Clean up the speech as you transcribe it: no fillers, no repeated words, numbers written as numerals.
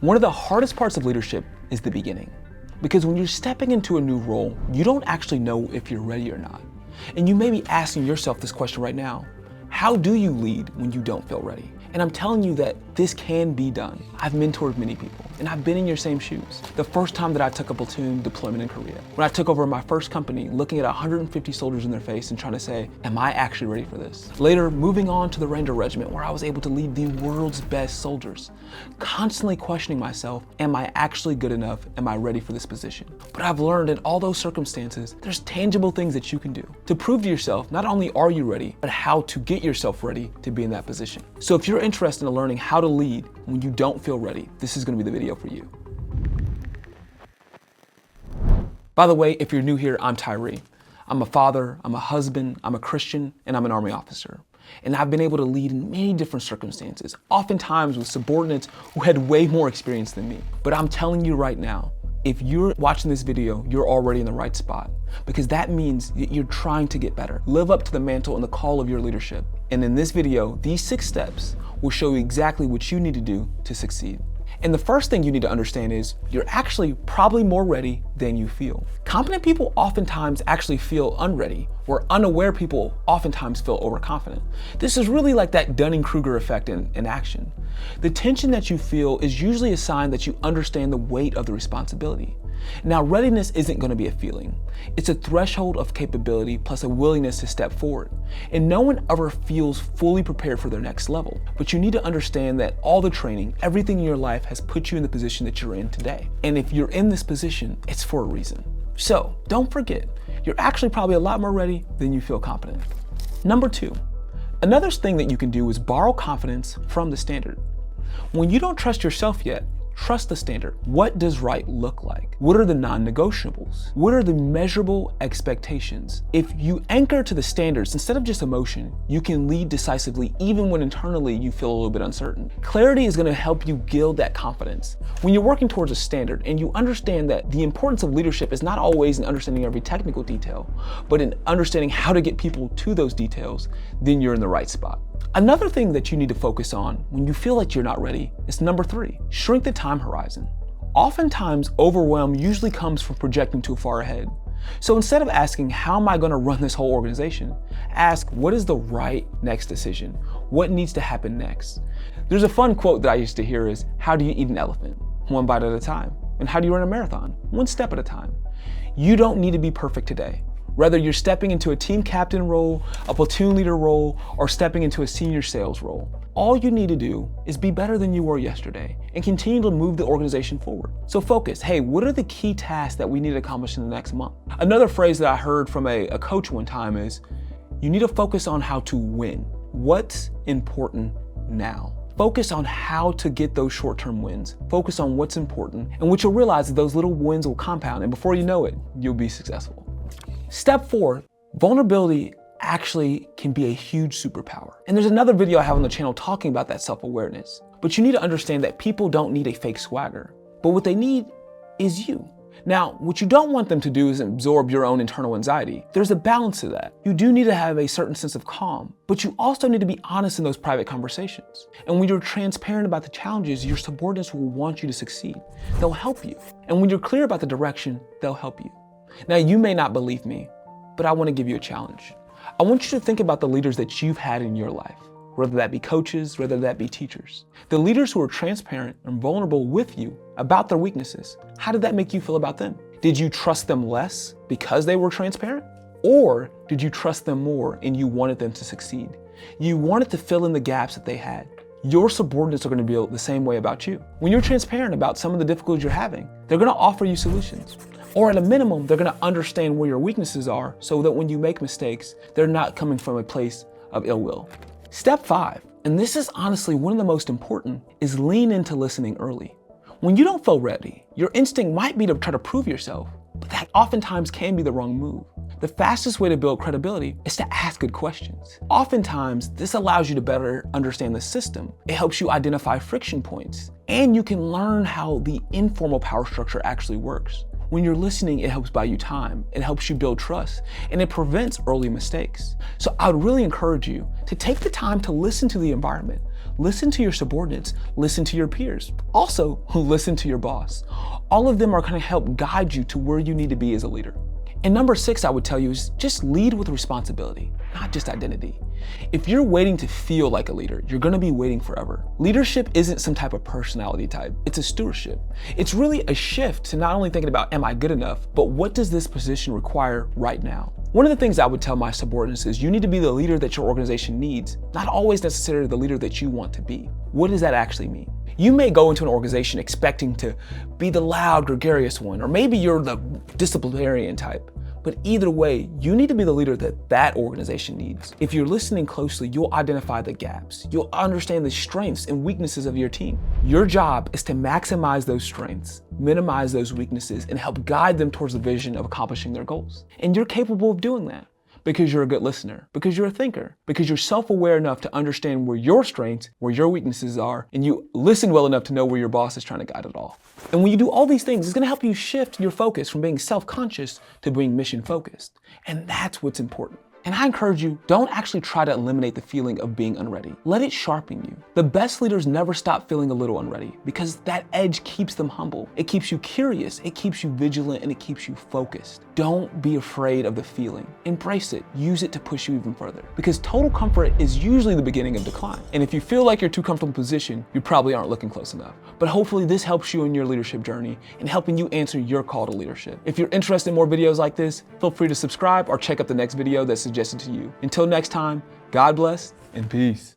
One of the hardest parts of leadership is the beginning. Because when you're stepping into a new role, you don't actually know if you're ready or not. And you may be asking yourself this question right now: how do you lead when you don't feel ready? And I'm telling you that this can be done. I've mentored many people, and I've been in your same shoes. The first time that I took a platoon deployment in Korea, when I took over my first company, looking at 150 soldiers in their face and trying to say, am I actually ready for this? Later, moving on to the Ranger Regiment, where I was able to lead the world's best soldiers, constantly questioning myself, am I actually good enough? Am I ready for this position? But I've learned in all those circumstances, there's tangible things that you can do to prove to yourself, not only are you ready, but how to get yourself ready to be in that position. So if you're interested in learning how to lead when you don't feel ready, this is going to be the video for you. By the way, if you're new here, I'm Tyree. I'm a father, I'm a husband, I'm a Christian, and I'm an Army officer. And I've been able to lead in many different circumstances, oftentimes with subordinates who had way more experience than me. But I'm telling you right now, if you're watching this video, you're already in the right spot, because that means that you're trying to get better. Live up to the mantle and the call of your leadership. And in this video, these 6 steps will show you exactly what you need to do to succeed. And the first thing you need to understand is you're actually probably more ready than you feel. Competent people oftentimes actually feel unready, where unaware people oftentimes feel overconfident. This is really like that Dunning-Kruger effect in action. The tension that you feel is usually a sign that you understand the weight of the responsibility. Now, readiness isn't going to be a feeling. It's a threshold of capability plus a willingness to step forward. And no one ever feels fully prepared for their next level. But you need to understand that all the training, everything in your life has put you in the position that you're in today. And if you're in this position, it's for a reason. So don't forget, you're actually probably a lot more ready than you feel competent. Number 2, another thing that you can do is borrow confidence from the standard. When you don't trust yourself yet, trust the standard. What does right look like? What are the non-negotiables? What are the measurable expectations? If you anchor to the standards instead of just emotion, you can lead decisively even when internally you feel a little bit uncertain. Clarity is going to help you build that confidence. When you're working towards a standard and you understand that the importance of leadership is not always in understanding every technical detail, but in understanding how to get people to those details, then you're in the right spot. Another thing that you need to focus on when you feel like you're not ready is number 3, shrink the time horizon. Oftentimes, overwhelm usually comes from projecting too far ahead. So instead of asking, how am I going to run this whole organization? Ask, what is the right next decision? What needs to happen next? There's a fun quote that I used to hear is, how do you eat an elephant? 1 bite at a time. And how do you run a marathon? 1 step at a time. You don't need to be perfect today. Whether you're stepping into a team captain role, a platoon leader role, or stepping into a senior sales role, all you need to do is be better than you were yesterday and continue to move the organization forward. So focus, hey, what are the key tasks that we need to accomplish in the next month? Another phrase that I heard from a coach one time is, you need to focus on how to win. What's important now? Focus on how to get those short-term wins. Focus on what's important, and what you'll realize is those little wins will compound, and before you know it, you'll be successful. Step 4, vulnerability actually can be a huge superpower. And there's another video I have on the channel talking about that self-awareness. But you need to understand that people don't need a fake swagger, but what they need is you. Now, what you don't want them to do is absorb your own internal anxiety. There's a balance to that. You do need to have a certain sense of calm, but you also need to be honest in those private conversations. And when you're transparent about the challenges, your subordinates will want you to succeed. They'll help you. And when you're clear about the direction, they'll help you. Now, you may not believe me, but I want to give you a challenge. I want you to think about the leaders that you've had in your life, whether that be coaches, whether that be teachers. The leaders who are transparent and vulnerable with you about their weaknesses. How did that make you feel about them? Did you trust them less because they were transparent? Or did you trust them more and you wanted them to succeed? You wanted to fill in the gaps that they had. Your subordinates are going to feel the same way about you. When you're transparent about some of the difficulties you're having, they're going to offer you solutions. Or at a minimum, they're going to understand where your weaknesses are so that when you make mistakes, they're not coming from a place of ill will. Step 5, and this is honestly one of the most important, is lean into listening early. When you don't feel ready, your instinct might be to try to prove yourself, but that oftentimes can be the wrong move. The fastest way to build credibility is to ask good questions. Oftentimes, this allows you to better understand the system. It helps you identify friction points, and you can learn how the informal power structure actually works. When you're listening, it helps buy you time, it helps you build trust, and it prevents early mistakes. So I would really encourage you to take the time to listen to the environment. Listen to your subordinates, listen to your peers. Also, listen to your boss. All of them are going to help guide you to where you need to be as a leader. And number 6, I would tell you, is just lead with responsibility, not just identity. If you're waiting to feel like a leader, you're gonna be waiting forever. Leadership isn't some type of personality type, it's a stewardship. It's really a shift to not only thinking about, am I good enough, but what does this position require right now? One of the things I would tell my subordinates is you need to be the leader that your organization needs, not always necessarily the leader that you want to be. What does that actually mean? You may go into an organization expecting to be the loud, gregarious one, or maybe you're the disciplinarian type. But either way, you need to be the leader that that organization needs. If you're listening closely, you'll identify the gaps. You'll understand the strengths and weaknesses of your team. Your job is to maximize those strengths, minimize those weaknesses, and help guide them towards the vision of accomplishing their goals. And you're capable of doing that because you're a good listener, because you're a thinker, because you're self-aware enough to understand where your strengths, where your weaknesses are, and you listen well enough to know where your boss is trying to guide it all. And when you do all these things, it's gonna help you shift your focus from being self-conscious to being mission-focused. And that's what's important. And I encourage you, don't actually try to eliminate the feeling of being unready. Let it sharpen you. The best leaders never stop feeling a little unready because that edge keeps them humble. It keeps you curious, it keeps you vigilant, and it keeps you focused. Don't be afraid of the feeling. Embrace it. Use it to push you even further. Because total comfort is usually the beginning of decline. And if you feel like you're too comfortable in position, you probably aren't looking close enough. But hopefully this helps you in your leadership journey and helping you answer your call to leadership. If you're interested in more videos like this, feel free to subscribe or check out the next video that's suggested to you. Until next time, God bless and peace.